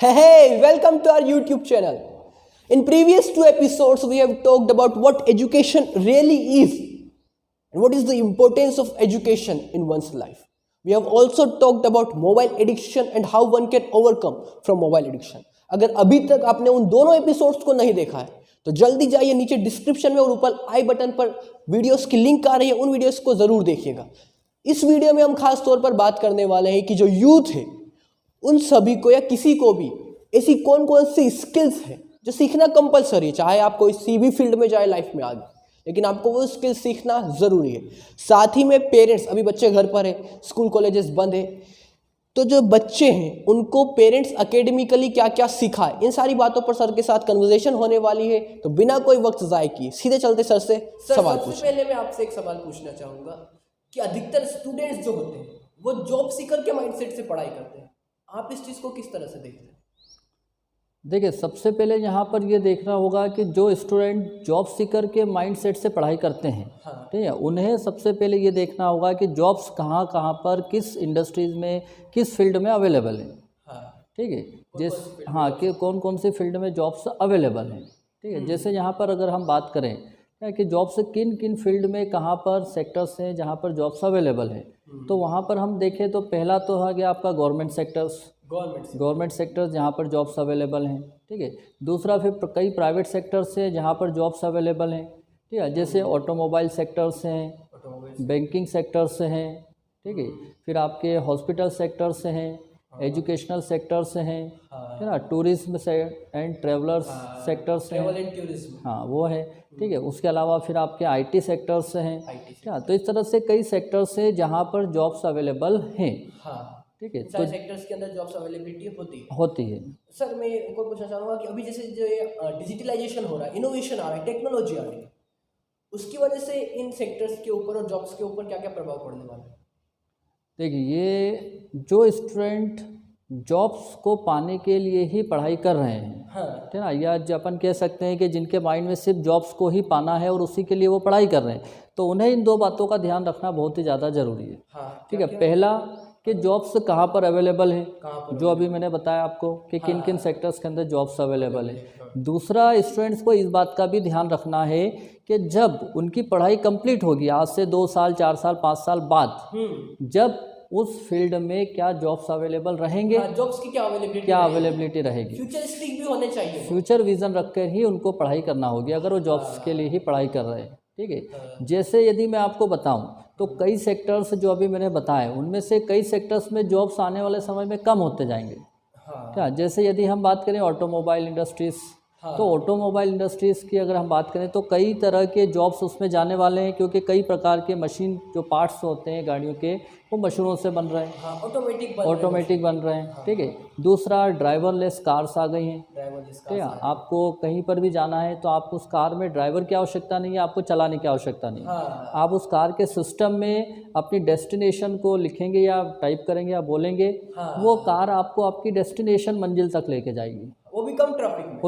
Hey, welcome to our YouTube channel. In previous two episodes, we have talked about what education really is and what is the importance of education in one's life. We have also talked about mobile addiction and how one can overcome from mobile addiction. अगर अभी तक आपने उन दोनों episodes को नहीं देखा है तो जल्दी जाइए, नीचे डिस्क्रिप्शन में और ऊपर आई बटन पर वीडियोस की लिंक आ रही है, उन वीडियोस को ज़रूर देखिएगा। इस वीडियो में हम खास तौर पर बात करने वाले हैं कि जो यूथ है उन सभी को या किसी को भी ऐसी कौन कौन सी स्किल्स है जो सीखना कंपलसरी है, चाहे आप कोई सी भी फील्ड में जाए लाइफ में आगे, लेकिन आपको वो स्किल सीखना ज़रूरी है। साथ ही में पेरेंट्स, अभी बच्चे घर पर है, स्कूल कॉलेजेस बंद है, तो जो बच्चे हैं उनको पेरेंट्स एकेडमिकली क्या क्या सिखाए, इन सारी बातों पर सर के साथ कन्वर्सेशन होने वाली है। तो बिना कोई वक्त ज़ाय किए सीधे चलते सर से सवाल पूछे। पहले मैं आपसे एक सवाल पूछना चाहूँगा कि अधिकतर स्टूडेंट्स जो होते हैं वो जॉब सीकर के माइंडसेट से पढ़ाई करते हैं, आप इस चीज़ को किस तरह से देखते हैं? देखिए, सबसे पहले यहाँ पर ये देखना होगा कि जो स्टूडेंट जॉब सीकर के माइंडसेट से पढ़ाई करते हैं, ठीक है, उन्हें सबसे पहले ये देखना होगा कि जॉब्स कहाँ कहाँ पर, किस इंडस्ट्रीज़ में, किस फील्ड में अवेलेबल है। ठीक है, कि कौन कौन सी फील्ड में जॉब्स अवेलेबल हैं। ठीक है, जैसे यहाँ पर अगर हम बात करें कि जॉब्स किन किन फील्ड में कहाँ पर सेक्टर्स हैं जहाँ पर जॉब्स अवेलेबल हैं, तो वहाँ पर हम देखें तो पहला तो है कि आपका गवर्नमेंट सेक्टर्स जहाँ पर जॉब्स अवेलेबल हैं। ठीक है, दूसरा फिर कई प्राइवेट सेक्टर्स हैं जहाँ पर जॉब्स अवेलेबल हैं। ठीक है, जैसे ऑटोमोबाइल सेक्टर्स हैं, बैंकिंग सेक्टर्स हैं। ठीक है, फिर आपके हॉस्पिटल सेक्टर्स हैं, एजुकेशनल सेक्टर्स हैं, है ना, टूरिज्म से एंड ट्रेवलर्स सेक्टर्स हैं, हाँ वो है। ठीक है, उसके अलावा फिर आपके आईटी सेक्टर्स हैं। क्या, तो इस तरह से कई सेक्टर्स हैं जहाँ पर जॉब्स अवेलेबल हैं। ठीक है, तो सेक्टर्स के अंदर जॉब्स अवेलेबिलिटी होती है। सर मैं एक और पूछना चाहूँगा कि अभी जैसे जो ये डिजिटलाइजेशन हो रहा है, इनोवेशन आ रहा है, टेक्नोलॉजी आ रही है, उसकी वजह से इन सेक्टर्स के ऊपर और जॉब्स के ऊपर क्या क्या प्रभाव पड़ने वाला है? देखिए, ये जो स्टूडेंट जॉब्स को पाने के लिए ही पढ़ाई कर रहे हैं, ठीक है ना, या अपन कह सकते हैं कि जिनके माइंड में सिर्फ जॉब्स को ही पाना है और उसी के लिए वो पढ़ाई कर रहे हैं, तो उन्हें इन दो बातों का ध्यान रखना बहुत ही ज़्यादा ज़रूरी है। ठीक है, पहला कि जॉब्स कहाँ पर अवेलेबल है, जो अभी मैंने बताया आपको कि किन किन सेक्टर्स के अंदर जॉब्स अवेलेबल है। दूसरा, स्टूडेंट्स को इस बात का भी ध्यान रखना है कि जब उनकी पढ़ाई कंप्लीट होगी, आज से 2 साल 4 साल 5 साल बाद, जब उस फील्ड में क्या जॉब्स अवेलेबल रहेंगे, जॉब्स की क्या अवेलेबिलिटी रहेगी, फ्यूचरिस्टिक भी होने चाहिए, फ्यूचर विजन रखकर ही उनको पढ़ाई करना होगी अगर वो जॉब्स के लिए ही पढ़ाई कर रहे हैं। ठीक है, जैसे यदि मैं आपको बताऊं तो कई सेक्टर्स जो अभी मैंने बताए, उनमें से कई सेक्टर्स में जॉब्स आने वाले समय में कम होते जाएंगे। क्या, जैसे यदि हम बात करें ऑटोमोबाइल इंडस्ट्रीज़, तो ऑटोमोबाइल इंडस्ट्रीज़ की अगर हम बात करें तो कई तरह के जॉब्स उसमें जाने वाले हैं, क्योंकि कई प्रकार के मशीन जो पार्ट्स होते हैं गाड़ियों के, वो मशीनों से बन रहे हैं, ऑटोमेटिक बन रहे हैं। ठीक है, दूसरा, ड्राइवरलेस कार्स आ गई हैं। ठीक है, आपको कहीं पर भी जाना है तो आप उस कार में ड्राइवर की आवश्यकता नहीं है, आपको चलाने की आवश्यकता नहीं है। आप उस कार के सिस्टम में अपनी डेस्टिनेशन को लिखेंगे या टाइप करेंगे या बोलेंगे, वो कार आपको आपकी डेस्टिनेशन मंजिल तक लेके जाएगी, वो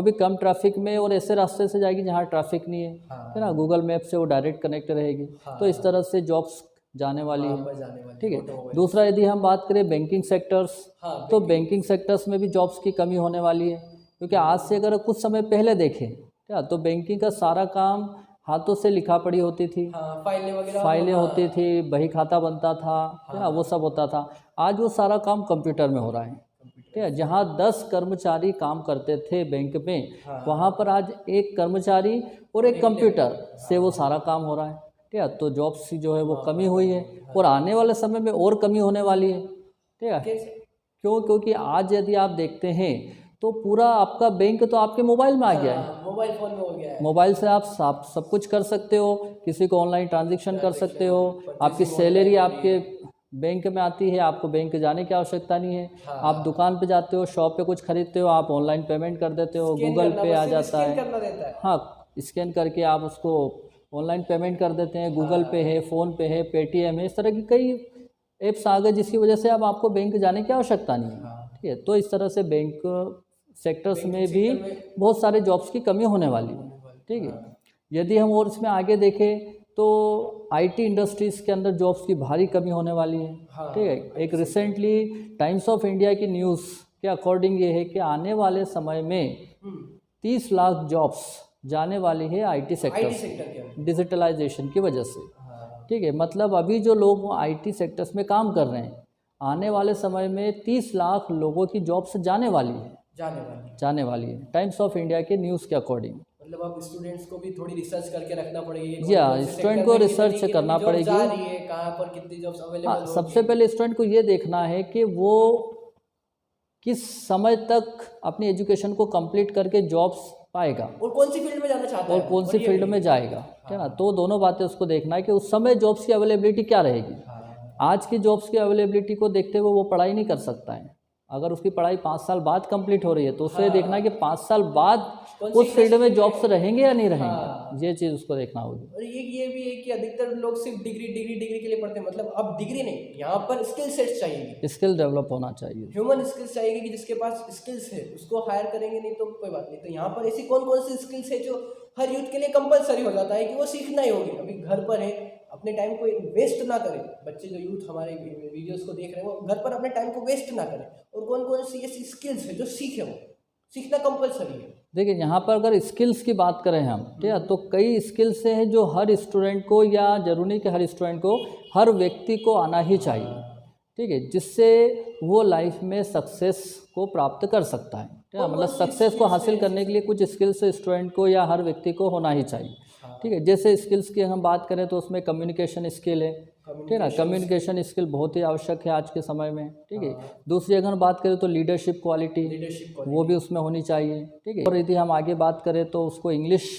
भी कम ट्रैफिक में और ऐसे रास्ते से जाएगी जहाँ ट्रैफिक नहीं है, है ना, गूगल मैप से वो डायरेक्ट कनेक्ट रहेगी। तो इस तरह से जॉब्स जाने वाली है। ठीक है, दूसरा, यदि हम बात करें बैंकिंग सेक्टर्स, तो बैंकिंग सेक्टर्स में भी जॉब्स की कमी होने वाली है, क्योंकि आज से अगर कुछ समय पहले देखें क्या, तो बैंकिंग का सारा काम हाथों से लिखा पढ़ी होती थी, फाइलें होती थी, बही खाता बनता था, है ना, वो सब होता था। आज वो सारा काम कंप्यूटर में हो रहा है। ठीक है, जहाँ 10 कर्मचारी काम करते थे बैंक में, वहाँ पर आज एक कर्मचारी और एक कंप्यूटर से वो सारा काम हो रहा है। ठीक है, तो जॉब्स की जो है वो कमी हुई है और आने वाले समय में और कमी होने वाली है। ठीक है, क्योंकि आज यदि आप देखते हैं तो पूरा आपका बैंक तो आपके मोबाइल में आ गया है, मोबाइल फोन में हो गया है। मोबाइल से आप सब कुछ कर सकते हो, किसी को ऑनलाइन ट्रांजैक्शन कर सकते हो, आपकी सैलरी आपके बैंक में आती है, आपको बैंक जाने की आवश्यकता नहीं है। आप दुकान पे जाते हो, शॉप पे कुछ खरीदते हो, आप ऑनलाइन पेमेंट कर देते हो, गूगल पे आ जाता है, हाँ, स्कैन करके आप उसको ऑनलाइन पेमेंट कर देते हैं, गूगल पे है, फ़ोन पे है, पेटीएम है, इस तरह की कई ऐप्स आ गए जिसकी वजह से अब आपको बैंक जाने की आवश्यकता नहीं है। ठीक है, तो इस तरह से बैंक सेक्टर्स में भी बहुत सारे जॉब्स की कमी होने वाली है। ठीक है, यदि हम और इसमें आगे देखें तो आईटी इंडस्ट्रीज़ के अंदर जॉब्स की भारी कमी होने वाली है। ठीक है, एक रिसेंटली टाइम्स ऑफ इंडिया की न्यूज़ के अकॉर्डिंग ये है कि आने वाले समय में 30 लाख जॉब्स जाने वाली है आईटी सेक्टर के डिजिटलाइजेशन की वजह से। ठीक है, मतलब अभी जो लोग आईटी सेक्टर्स में काम कर रहे हैं, आने वाले समय में 30 लाख लोगों की जॉब्स जाने वाली है जाने वाली है टाइम्स ऑफ इंडिया के न्यूज़ के अकॉर्डिंग। मतलब अब स्टूडेंट्स को भी थोड़ी रिसर्च करके रखना पड़ेगी। जी हाँ, स्टूडेंट को रिसर्च करना पड़ेगी, कहाँ पर कितनी जॉब्स अवेलेबल। हाँ, सबसे पहले स्टूडेंट को ये देखना है कि वो किस समय तक अपनी एजुकेशन को कंप्लीट करके जॉब्स पाएगा और कौन सी फील्ड में जाना चाहता है और कौन सी फील्ड में जाएगा, ठीक है ना। तो दोनों बातें उसको देखना है कि उस समय जॉब्स की अवेलेबिलिटी क्या रहेगी। आज की जॉब्स की अवेलेबिलिटी को देखते हुए वो पढ़ाई नहीं कर सकता है। अगर उसकी पढ़ाई 5 साल बाद कंप्लीट हो रही है तो उसे देखना है कि 5 साल बाद उस फील्ड में जॉब्स रहेंगे या नहीं रहेंगे, ये चीज़ उसको देखना होगी। और ये भी है कि अधिकतर लोग सिर्फ डिग्री के लिए पढ़ते हैं। मतलब अब डिग्री नहीं, यहाँ पर स्किल सेट्स चाहिए, स्किल डेवलप होना चाहिए, ह्यूमन स्किल्स चाहिए कि जिसके पास स्किल्स है उसको हायर करेंगे, नहीं तो कोई बात नहीं। तो यहाँ पर ऐसी कौन कौन सी स्किल्स है जो हर यूथ के लिए कंपलसरी हो जाता है कि वो सीखना ही होगी। अभी घर पर है, अपने टाइम को वेस्ट ना करें। बच्चे जो यूथ हमारे वीडियोस को देख रहे हैं वो घर पर अपने टाइम को वेस्ट ना करें। और कौन कौन सी ऐसी स्किल्स है जो सीखे, वो सीखना कंपलसरी है। देखिए यहाँ पर अगर स्किल्स की बात करें हम, ठीक है, तो कई स्किल्स हैं जो हर स्टूडेंट को, या जरूरी नहीं कि हर स्टूडेंट को, हर व्यक्ति को आना ही चाहिए, ठीक है, जिससे वो लाइफ में सक्सेस को प्राप्त कर सकता है। ठीक है, मतलब सक्सेस को हासिल करने के लिए कुछ स्किल्स स्टूडेंट को या हर व्यक्ति को होना ही चाहिए। ठीक है, जैसे स्किल्स की हम बात करें तो उसमें कम्युनिकेशन स्किल है, ठीक है ना। कम्युनिकेशन स्किल बहुत ही आवश्यक है आज के समय में, ठीक है। दूसरी अगर बात करें तो लीडरशिप क्वालिटी, वो भी उसमें होनी चाहिए, ठीक है। और यदि हम आगे बात करें तो उसको इंग्लिश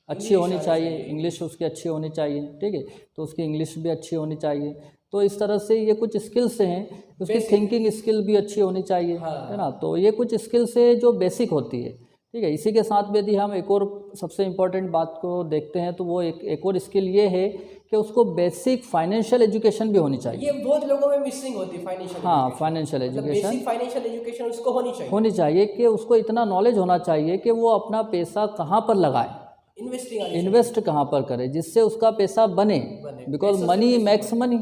अच्छी होनी चाहिए, इंग्लिश उसकी अच्छी होनी चाहिए, ठीक है, तो उसकी इंग्लिश भी अच्छी होनी चाहिए। तो इस तरह से ये कुछ स्किल्स हैं, उसकी थिंकिंग स्किल भी अच्छी होनी चाहिए, है ना। तो ये कुछ स्किल्स है जो बेसिक होती है, ठीक है। इसी के साथ में यदि हम एक और सबसे इम्पोर्टेंट बात को देखते हैं तो वो एक और स्किल ये है कि उसको बेसिक फाइनेंशियल एजुकेशन भी होनी चाहिए। ये बहुत लोगों में मिसिंग होती है, फाइनेंशियल। हाँ, financial education, basic financial education उसको होनी चाहिए कि उसको इतना नॉलेज होना चाहिए कि वो अपना पैसा कहाँ पर लगाए, इन्वेस्ट कहाँ पर करे, जिससे उसका पैसा बने। बिकॉज मनी मैक्स मनी,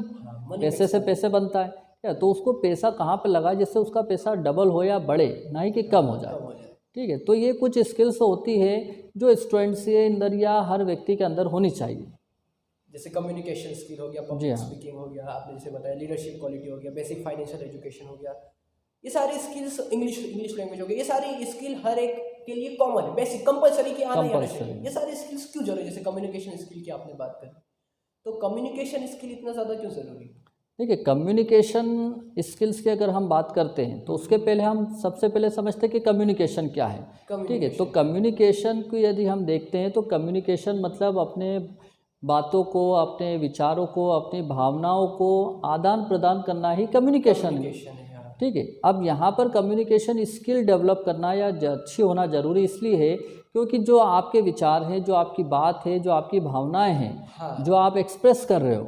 पैसे से पैसे बनता है, तो उसको पैसा कहाँ पर लगाए जिससे उसका पैसा डबल हो या बढ़े, ना ही कि कम हो जाए, ठीक है। तो ये कुछ स्किल्स होती है जो स्टूडेंट्स के अंदर या हर व्यक्ति के अंदर होनी चाहिए। जैसे कम्युनिकेशन स्किल हो गया, पब्लिक स्पीकिंग हो गया, आपने जैसे बताया लीडरशिप क्वालिटी हो गया, बेसिक फाइनेंशियल एजुकेशन हो गया, ये सारी स्किल्स, इंग्लिश लैंग्वेज हो गया, ये सारी स्किल हर एक के लिए कॉमन है, बेसिक कंपलसरी की आना ही आना चाहिए। ये सारी स्किल्स क्यों जरूरी है? जैसे कम्युनिकेशन स्किल की आपने बात करी, तो कम्युनिकेशन स्किल इतना ज़्यादा क्यों जरूरी है? देखिए, कम्युनिकेशन स्किल्स की अगर हम बात करते हैं तो उसके पहले हम सबसे पहले समझते हैं कि कम्युनिकेशन क्या है, ठीक है। तो कम्युनिकेशन को यदि हम देखते हैं तो कम्युनिकेशन मतलब अपने बातों को, अपने विचारों को, अपनी भावनाओं को आदान प्रदान करना ही कम्युनिकेशन है, ठीक है। अब यहाँ पर कम्युनिकेशन स्किल डेवलप करना या अच्छी होना ज़रूरी इसलिए है क्योंकि जो आपके विचार हैं, जो आपकी बात है, जो आपकी भावनाएं हैं, जो आप एक्सप्रेस कर रहे हो,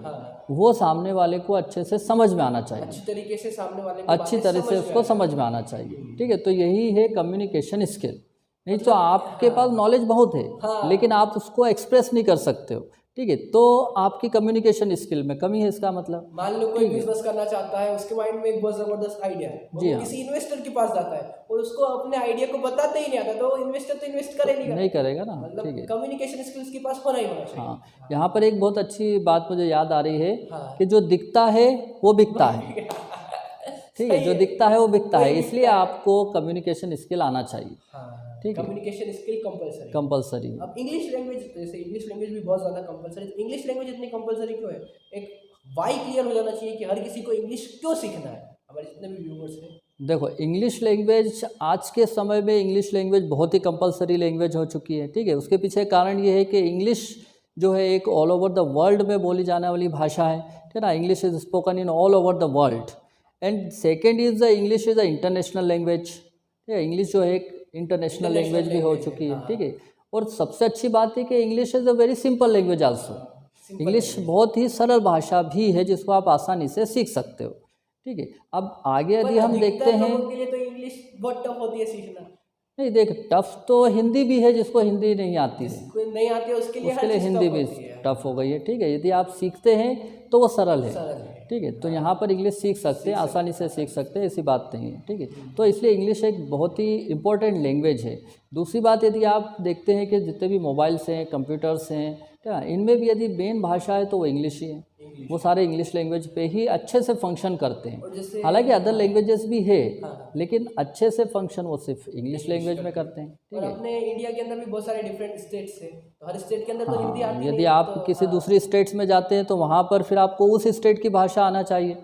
वो सामने वाले को अच्छे से समझ में आना चाहिए, अच्छी तरीके से सामने वाले को अच्छी तरह से उसको समझ में आना चाहिए, ठीक है। तो यही है कम्युनिकेशन स्किल। नहीं तो आपके पास नॉलेज बहुत है लेकिन आप उसको एक्सप्रेस नहीं कर सकते हो, ठीक है, तो आपकी कम्युनिकेशन स्किल में कमी है। इसका मतलब मान लो कोई बिजनेस करना चाहता है, उसके माइंड में एक बहुत जबरदस्त आइडिया है, वो किसी इन्वेस्टर के पास जाता है और उसको अपने आइडिया को बताते ही नहीं आता, तो इन्वेस्टर तो इन्वेस्ट नहीं करेगा ना, ठीक है। कम्युनिकेशन स्किल्स के पास होना ही होना चाहिए। हाँ, यहाँ पर एक बहुत अच्छी बात मुझे याद आ रही है कि जो दिखता है वो बिकता है, ठीक है, जो दिखता है वो बिकता है, इसलिए आपको कम्युनिकेशन स्किल आना चाहिए, ठीक है। Communication skill compulsory. अब इंग्लिश लैंग्वेज, जैसे इंग्लिश लैंग्वेज भी बहुत ज़्यादा कंपलसरी, तो इंग्लिश लैंग्वेज इतनी कंपलसरी क्यों है? एक वाई क्लियर हो जाना चाहिए कि हर किसी को इंग्लिश क्यों सीखना है, हमारे जितने भी व्यूअर्स हैं। देखो, इंग्लिश लैंग्वेज आज के समय में इंग्लिश लैंग्वेज बहुत ही कंपलसरी लैंग्वेज हो चुकी है, ठीक है। उसके पीछे कारण ये है कि इंग्लिश जो है एक ऑल ओवर द वर्ल्ड में बोली जाने वाली भाषा है, ठीक है ना। English is spoken in all over the world. And second is the English is a international language, ठीक है। इंग्लिश जो है एक इंटरनेशनल लैंग्वेज भी हो चुकी है, ठीक है। और सबसे अच्छी बात है कि English is a very simple language also. English बहुत ही सरल भाषा भी है जिसको आप आसानी से सीख सकते हो, ठीक है। अब आगे यदि हम देखते हैं, लोगों के लिए तो इंग्लिश बहुत टफ होती है सीखना। नहीं देख, टफ तो हिंदी भी है, जिसको हिंदी नहीं आती है कोई नहीं आती है उसके लिए उसके हर लिए चीज़ हिंदी tough भी होती है। टफ हो गई है। ठीक है, यदि आप सीखते हैं तो वो सरल है। सरल है। ठीक है, तो यहाँ पर इंग्लिश सीख सकते हैं, आसानी से सीख सकते हैं, ऐसी बात नहीं है। ठीक है, तो इसलिए इंग्लिश एक बहुत ही इम्पोर्टेंट लैंग्वेज है। दूसरी बात, यदि आप देखते हैं कि जितने भी मोबाइल्स हैं, कंप्यूटर्स हैं, क्या इनमें भी यदि मेन भाषा है तो वो इंग्लिश ही है। वो सारे इंग्लिश लैंग्वेज पे ही अच्छे से फंक्शन करते हैं। हालांकि अदर लैंग्वेजेस भी है, लेकिन अच्छे से फंक्शन वो सिर्फ इंग्लिश लैंग्वेज में करते हैं। ठीक और है, अपने इंडिया के अंदर भी बहुत सारे डिफरेंट स्टेट्स हैं, तो हर स्टेट के अंदर तो हिंदी आती यदि नहीं, आप तो किसी दूसरी स्टेट्स में जाते हैं तो वहाँ पर फिर आपको उस स्टेट की भाषा आना चाहिए,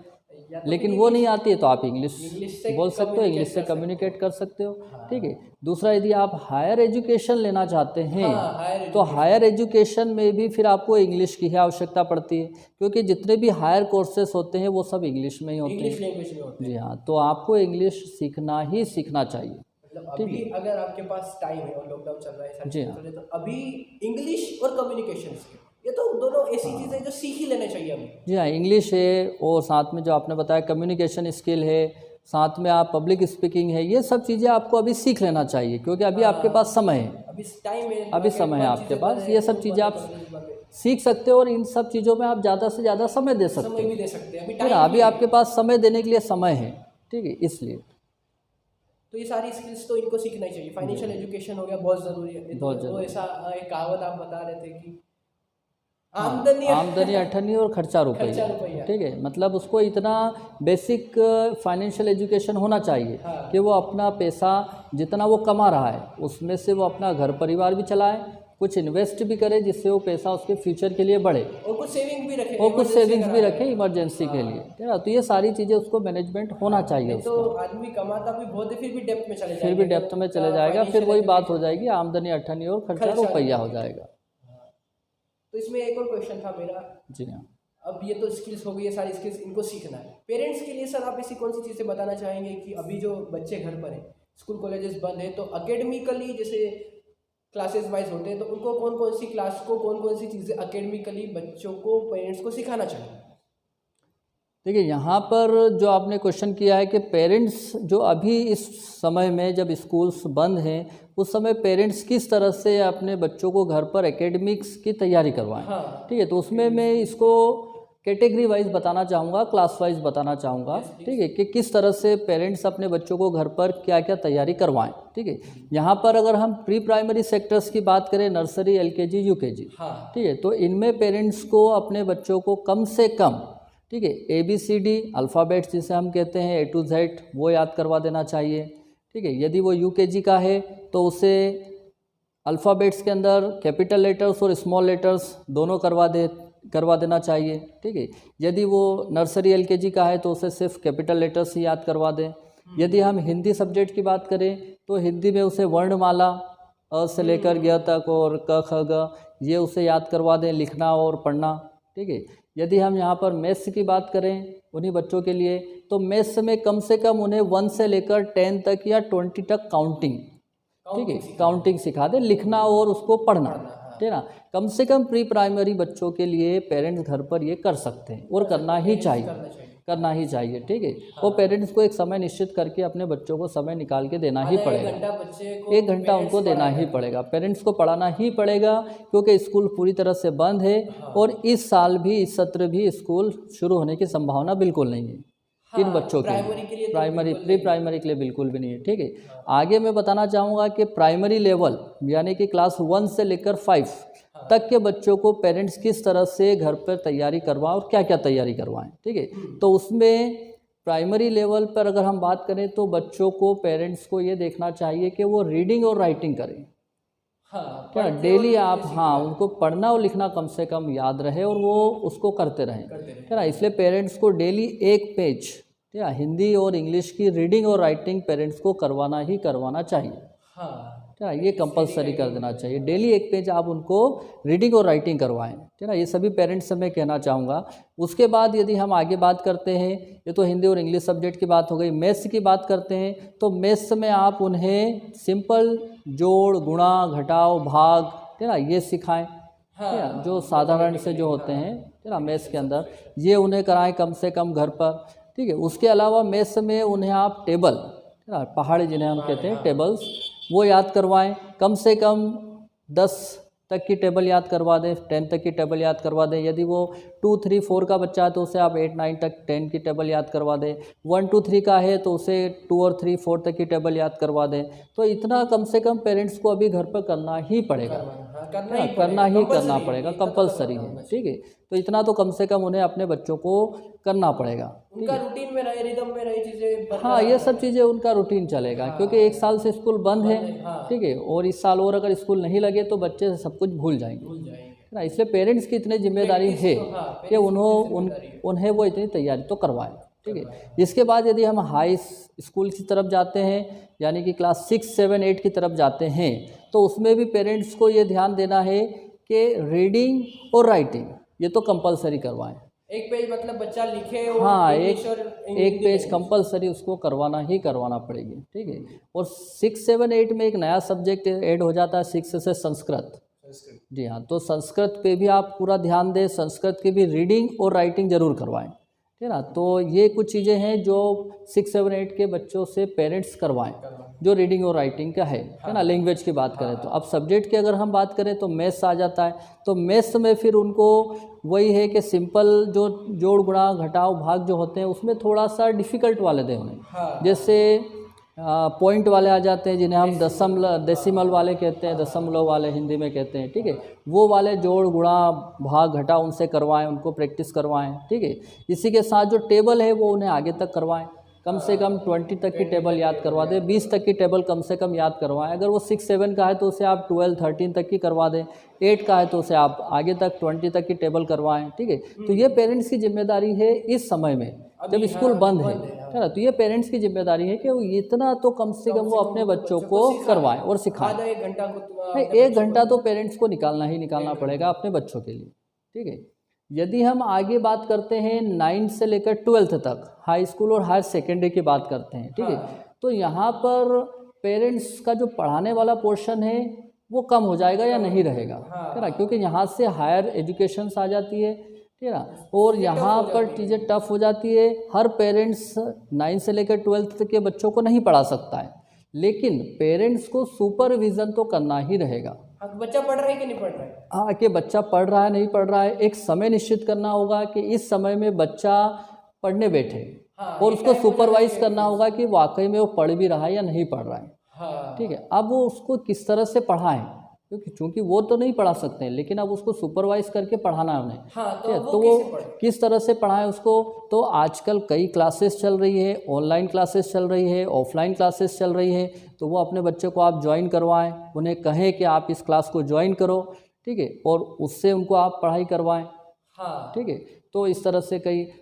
या तो लेकिन वो नहीं आती है तो आप इंग्लिश से बोल सकते हो, इंग्लिश से कम्युनिकेट कर सकते हो। ठीक है, दूसरा, यदि आप हायर एजुकेशन लेना चाहते हैं हायर तो हायर एजुकेशन में भी फिर आपको इंग्लिश की ही आवश्यकता पड़ती है, क्योंकि जितने भी हायर कोर्सेस होते हैं वो सब इंग्लिश में ही होते इंग्लिश हैं। लैंग्वेज में होते जी हाँ, तो आपको इंग्लिश सीखना ही सीखना चाहिए। हैं। मतलब अभी अगर आपके पास टाइम है और लॉकडाउन चल रहा है, सारी जी चीज़ें हाँ। चल रही है, तो अभी इंग्लिश और कम्युनिकेशन स्किल, ये तो दोनों ऐसी चीज़ें जो सीख ही लेना चाहिए अभी। जी हाँ, इंग्लिश है और साथ में जो आपने बताया कम्युनिकेशन स्किल है, साथ में आप पब्लिक स्पीकिंग है, ये सब चीज़ें आपको अभी सीख लेना चाहिए, क्योंकि अभी आपके पास समय है, अभी टाइम है, अभी समय है आपके पास। ये सब चीज़ें आप सीख सकते हो और इन सब चीज़ों में आप ज़्यादा से ज़्यादा समय दे सकते समय हो। भी दे सकते हैं, अभी फिर टाइम अभी आपके पास समय देने के लिए समय है। ठीक है, इसलिए तो ये सारी स्किल्स तो इनको सीखना ही चाहिए। फाइनेंशियल एजुकेशन हो गया, बहुत ज़रूरी है। बहुत वो ऐसा एक कहावत आप बता रहे थे कि आमदनी आमदनी अठन्नी और खर्चा खर्चा रुपया। रुपया। ठीक है, मतलब उसको इतना बेसिक फाइनेंशियल एजुकेशन होना चाहिए कि वो अपना पैसा जितना वो कमा रहा है उसमें से वो अपना घर परिवार भी चलाए, कुछ इन्वेस्ट भी करे जिससे वो पैसा उसके फ्यूचर के लिए बढ़े, और कुछ सेविंग भी रखे, और कुछ सेविंग्स भी रखे इमरजेंसी के लिए। ठीक है, तो ये सारी चीज़ें उसको मैनेजमेंट होना चाहिए तो उसका। आदमी कमाता भी बहुत है, फिर भी डेप्थ में चले फिर जाएंगे, भी डेप्थ में चले जाएगा, फिर वही बात हो जाएगी, आमदनी अठन्नी और खर्चा रुपया हो जाएगा। तो इसमें एक और क्वेश्चन था मेरा। जी हाँ। अब ये तो स्किल्स हो गई, ये सारी स्किल्स इनको सीखना है। पेरेंट्स के लिए सर आप ऐसी कौन सी चीज़ें बताना चाहेंगे कि अभी जो बच्चे घर पर हैं, स्कूल कॉलेजेस बंद है, तो अकेडमिकली जैसे क्लासेस वाइज होते हैं, तो उनको कौन कौन सी क्लास को कौन कौन सी चीज़ें अकेडमिकली बच्चों को, पेरेंट्स को सिखाना चाहिए? देखिए, यहाँ पर जो आपने क्वेश्चन किया है कि पेरेंट्स जो अभी इस समय में जब स्कूल्स बंद हैं उस समय पेरेंट्स किस तरह से अपने बच्चों को घर पर एकेडमिक्स की तैयारी करवाएं। हाँ। ठीक है, तो उसमें मैं इसको कैटेगरी वाइज बताना चाहूँगा, क्लास वाइज बताना चाहूँगा। ठीक है, कि किस तरह से पेरेंट्स अपने बच्चों को घर पर क्या क्या तैयारी करवाएं। ठीक है, यहाँ पर अगर हम प्री प्राइमरी सेक्टर्स की बात करें, नर्सरी, LKG, UKG, हाँ। ठीक है, तो इनमें पेरेंट्स को अपने बच्चों को कम से कम, ठीक है, ABCD अल्फ़ाबेट्स जिसे हम कहते हैं A to Z, वो याद करवा देना चाहिए। ठीक है, यदि वो UKG का है तो उसे अल्फ़ाबेट्स के अंदर कैपिटल लेटर्स और स्मॉल लेटर्स दोनों करवा देना चाहिए। ठीक है, यदि वो नर्सरी LKG का है तो उसे सिर्फ कैपिटल लेटर्स ही याद करवा दें। यदि हम हिंदी सब्जेक्ट की बात करें तो हिंदी में उसे वर्णमाला अ से लेकर ग तक और क ख ग ये उसे याद करवा दें, लिखना और पढ़ना। ठीक है, यदि हम यहाँ पर मैथ्स की बात करें उन्हीं बच्चों के लिए, तो मैथ्स में कम से कम उन्हें 1 से लेकर 10 तक या 20 तक काउंटिंग, ठीक है, काउंटिंग सिखा दें, लिखना और उसको पढ़ना। ठीक है ना, कम से कम प्री प्राइमरी बच्चों के लिए पेरेंट्स घर पर ये कर सकते हैं और करना ही चाहिए। ठीक है, वो पेरेंट्स को एक समय निश्चित करके अपने बच्चों को समय निकाल के देना ही पड़ेगा। बच्चे को 1 घंटा उनको देना ही पड़ेगा, पेरेंट्स को पढ़ाना ही पड़ेगा, क्योंकि स्कूल पूरी तरह से बंद है और इस साल भी, इस सत्र भी स्कूल शुरू होने की संभावना बिल्कुल नहीं है इन बच्चों के लिए। प्राइमरी, प्री प्राइमरी के लिए बिल्कुल भी नहीं है। ठीक है, आगे मैं बताना चाहूँगा कि प्राइमरी लेवल यानी कि क्लास 1 से लेकर 5 तक के बच्चों को पेरेंट्स किस तरह से घर पर तैयारी करवाएं और क्या क्या तैयारी करवाएं। ठीक है, तो उसमें प्राइमरी लेवल पर अगर हम बात करें तो बच्चों को, पेरेंट्स को ये देखना चाहिए कि वो रीडिंग और राइटिंग करें। हाँ, क्या डेली आप, हाँ, उनको पढ़ना और लिखना कम से कम याद रहे और वो उसको करते रहें। है ना, इसलिए पेरेंट्स को डेली 1 पेज, ठीक है, हिंदी और इंग्लिश की रीडिंग और राइटिंग पेरेंट्स को करवाना ही करवाना चाहिए। हाँ, क्या ये कंपलसरी कर देना चाहिए, डेली 1 पेज आप उनको रीडिंग और राइटिंग करवाएं। ठीक है ना, ये सभी पेरेंट्स से मैं कहना चाहूँगा। उसके बाद यदि हम आगे बात करते हैं, ये तो हिंदी और इंग्लिश सब्जेक्ट की बात हो गई। मैथ्स की बात करते हैं तो मैथ्स में आप उन्हें सिंपल जोड़, गुणा, घटाव, भाग, ठीक है ना, ये सिखाएं। ठीक है, जो साधारण से जो होते हैं, ठीक है ना, मैथ्स के अंदर ये उन्हें कराएं कम से कम घर पर। ठीक है, उसके अलावा मैथ्स में उन्हें आप टेबल, पहाड़ जिन्हें हम कहते हैं टेबल्स, वो याद करवाएं, कम से कम 10 तक की टेबल याद करवा दें, 10 तक की टेबल याद करवा दें। यदि वो 2, 3, 4 का बच्चा है तो उसे आप 8, 9 तक 10 की टेबल याद करवा दें। 1, 2, 3 का है तो उसे 2 और 3, 4 तक की टेबल याद करवा दें। तो इतना कम से कम पेरेंट्स को अभी घर पर करना ही पड़ेगा, करना पड़ेगा, कंपलसरी है, ठीक है। तो इतना तो कम से कम उन्हें अपने बच्चों को करना पड़ेगा। उनका रूटीन में रहे, रिदम में रहे चीज़ें। हाँ, ये सब चीज़ें उनका रूटीन चलेगा, क्योंकि 1 साल से स्कूल बंद है, ठीक है, और इस साल और अगर स्कूल नहीं लगे तो बच्चे सब कुछ भूल जाएंगे, है ना। इसलिए पेरेंट्स की इतनी जिम्मेदारी है कि उन्हें वो इतनी तैयारी तो करवाएं, ठीक है। इसके बाद यदि हम हाई स्कूल की तरफ जाते हैं, यानी कि क्लास 6, 7, 8 की तरफ जाते हैं, तो उसमें भी पेरेंट्स को ये ध्यान देना है कि रीडिंग और राइटिंग ये तो कंपलसरी करवाएं। एक पेज मतलब बच्चा लिखे और हाँ, एक पेज कंपलसरी उसको करवाना पड़ेगी, ठीक है। और 6, 7, 8 में एक नया सब्जेक्ट ऐड हो जाता है 6 से संस्कृत। जी हाँ, तो संस्कृत पे भी आप पूरा ध्यान दें, संस्कृत की भी रीडिंग और राइटिंग ज़रूर करवाएं, ठीक है ना। तो ये कुछ चीज़ें हैं जो 6, 7, 8 के बच्चों से पेरेंट्स करवाएं, जो रीडिंग और राइटिंग का है ना। लैंग्वेज की बात करें तो अब सब्जेक्ट की अगर हम बात करें तो मैथ्स आ जाता है। तो मैथ्स में फिर उनको वही है कि सिंपल जो जोड़ गुणा घटाव भाग जो होते हैं उसमें थोड़ा सा डिफ़िकल्ट वाले दें उन्हें। जैसे पॉइंट वाले आ जाते हैं जिन्हें हम डेसिमल वाले कहते हैं, दशमलव वाले हिंदी में कहते हैं, ठीक है। वो वाले जोड़ गुणा भाग घटाव उनसे करवाएं, उनको प्रैक्टिस करवाएं, ठीक है। इसी के साथ जो टेबल है वो उन्हें आगे तक करवाएं, कम से कम 20 तक की टेबल याद करवा दें, 20 तक की टेबल कम से कम याद करवाएं। अगर वो 6, 7 का है तो उसे आप 12, 13 तक की करवा दें, 8 का है तो उसे आप आगे तक 20 तक की टेबल करवाएं, ठीक है। तो ये पेरेंट्स की जिम्मेदारी है इस समय में जब स्कूल बंद है ना। तो ये पेरेंट्स की जिम्मेदारी है कि वो इतना तो कम से कम वो अपने बच्चों को करवाएं और सिखाएं। 1 घंटा तो पेरेंट्स को निकालना पड़ेगा अपने बच्चों के लिए, ठीक है। यदि हम आगे बात करते हैं 9 से लेकर 12th तक, हाई स्कूल और हायर सेकेंडरी की बात करते हैं, ठीक है। तो यहाँ पर पेरेंट्स का जो पढ़ाने वाला पोर्शन है वो कम हो जाएगा या नहीं रहेगा, है ना, क्योंकि यहाँ से हायर एजुकेशंस आ जाती है, ठीक है ना। और यहाँ पर चीज़ें टफ हो जाती है। हर पेरेंट्स 9 से लेकर 12th तक के बच्चों को नहीं पढ़ा सकता है, लेकिन पेरेंट्स को सुपरविज़न तो करना ही रहेगा। बच्चा पढ़ रहा है कि नहीं पढ़ रहा है, हाँ, कि बच्चा पढ़ रहा है नहीं पढ़ रहा है। एक समय निश्चित करना होगा कि इस समय में बच्चा पढ़ने बैठे, और उसको सुपरवाइज करना होगा कि वाकई में वो पढ़ भी रहा है या नहीं पढ़ रहा है, ठीक है। अब वो उसको किस तरह से पढ़ाएं, क्योंकि चूंकि वो तो नहीं पढ़ा सकते हैं, लेकिन अब उसको सुपरवाइज करके पढ़ाना है उन्हें, तो वो किस तरह से पढ़ाएं उसको। तो आजकल कई क्लासेस चल रही है, ऑनलाइन क्लासेस चल रही है, ऑफलाइन क्लासेस चल रही है। तो वो अपने बच्चे को आप ज्वाइन करवाएं, उन्हें कहें कि आप इस क्लास को ज्वाइन करो, ठीक है, और उससे उनको आप पढ़ाई करवाएं, ठीक है। तो इस तरह से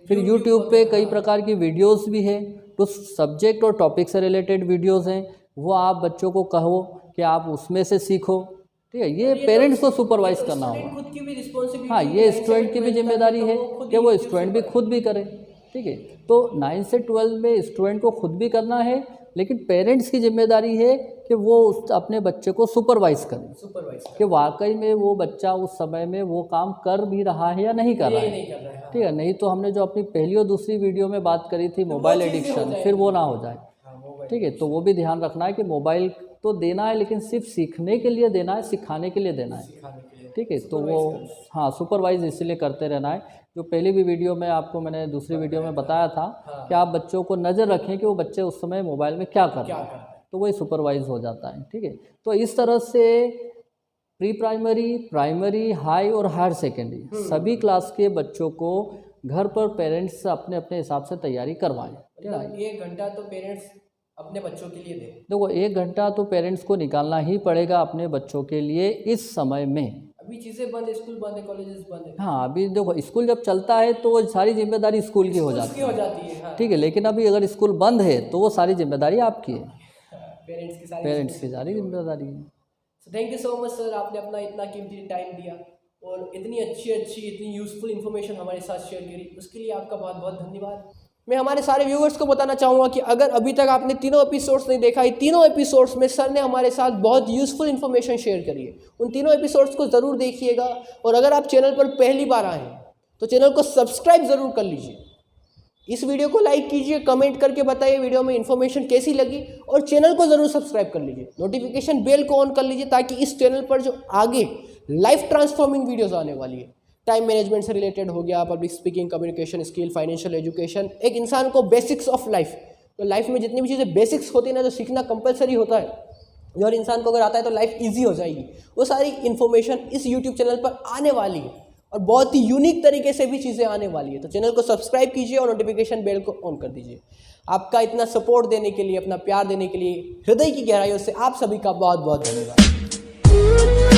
फिर यूट्यूब पे कई प्रकार की वीडियोस भी है, तो सब्जेक्ट और टॉपिक से रिलेटेड वीडियोस हैं, वो आप बच्चों को कहो कि आप उसमें से सीखो, ठीक है। ये पेरेंट्स को सुपरवाइज करना होगा। खुद की भी रिस्पॉन्सिबिलिटी, हाँ, ये स्टूडेंट की भी जिम्मेदारी है कि वो स्टूडेंट भी खुद भी करे, ठीक है। तो 9 से 12 में स्टूडेंट को खुद भी करना है, लेकिन पेरेंट्स की जिम्मेदारी है कि वो अपने बच्चे को सुपरवाइज करें, कि वाकई में वो बच्चा उस समय में वो काम कर भी रहा है या नहीं कर रहा है, ठीक है। नहीं तो हमने जो अपनी पहली और दूसरी वीडियो में बात करी थी मोबाइल एडिक्शन, फिर वो ना हो जाए, ठीक है। तो वो भी ध्यान रखना है कि मोबाइल तो देना है, लेकिन सिर्फ सीखने के लिए देना है, सिखाने के लिए देना है, ठीक है। तो वो हाँ, सुपरवाइज इसलिए करते रहना है। जो पहली भी वीडियो में आपको मैंने दूसरी वीडियो में बताया था कि आप बच्चों को नज़र रखें कि वो बच्चे उस समय मोबाइल में क्या कर रहे हैं, तो वही सुपरवाइज हो जाता है, ठीक है। तो इस तरह से प्री प्राइमरी, प्राइमरी, हाई और हायर सेकेंडरी सभी क्लास के बच्चों को घर पर पेरेंट्स अपने अपने हिसाब से तैयारी करवाएं, ठीक है। 1 घंटा तो पेरेंट्स अपने बच्चों के लिए दें। देखो, 1 घंटा तो पेरेंट्स को निकालना ही पड़ेगा अपने बच्चों के लिए इस समय में। अभी चीज़ें बंद है, स्कूल बंद है, कॉलेजेस बंद है। हाँ, अभी देखो स्कूल जब चलता है तो वो सारी जिम्मेदारी स्कूल की हो जाती है, हाँ। ठीक है। लेकिन अभी अगर स्कूल बंद है तो वो सारी जिम्मेदारी आपकी है, पेरेंट्स की सारी जिम्मेदारी है। Thank you so much sir, आपने अपना इतना कीमती टाइम दिया और इतनी अच्छी इतनी यूज़फुल इन्फॉर्मेशन हमारे साथ शेयर करी, उसके लिए आपका बहुत बहुत धन्यवाद। मैं हमारे सारे व्यूअर्स को बताना चाहूँगा कि अगर अभी तक आपने तीनों एपिसोड्स नहीं देखा है, तीनों एपिसोड्स में सर ने हमारे साथ बहुत यूज़फुल इन्फॉर्मेशन शेयर करी है। उन तीनों एपिसोड्स को ज़रूर देखिएगा, और अगर आप चैनल पर पहली बार आए हैं तो चैनल को सब्सक्राइब ज़रूर कर लीजिए। इस वीडियो को लाइक कीजिए, कमेंट करके बताइए वीडियो में इन्फॉर्मेशन कैसी लगी, और चैनल को ज़रूर सब्सक्राइब कर लीजिए, नोटिफिकेशन बेल को ऑन कर लीजिए, ताकि इस चैनल पर जो आगे लाइफ ट्रांसफॉर्मिंग वीडियोस आने वाली है, टाइम मैनेजमेंट से रिलेटेड हो गया, public speaking, communication skill, financial education, एक इंसान को बेसिक्स ऑफ लाइफ, तो लाइफ में जितनी भी चीज़ें बेसिक्स होती है ना, जो सीखना कंपलसरी होता है, जो हर इंसान को अगर आता है तो लाइफ ईजी हो जाएगी, वो सारी इन्फॉर्मेशन इस यूट्यूब चैनल पर आने वाली है, और बहुत ही यूनिक तरीके से भी चीज़ें आने वाली है। तो चैनल को सब्सक्राइब कीजिए और नोटिफिकेशन बेल को ऑन कर दीजिए। आपका इतना सपोर्ट देने के लिए, अपना प्यार देने के लिए हृदय की गहराइयों से आप सभी का बहुत बहुत धन्यवाद।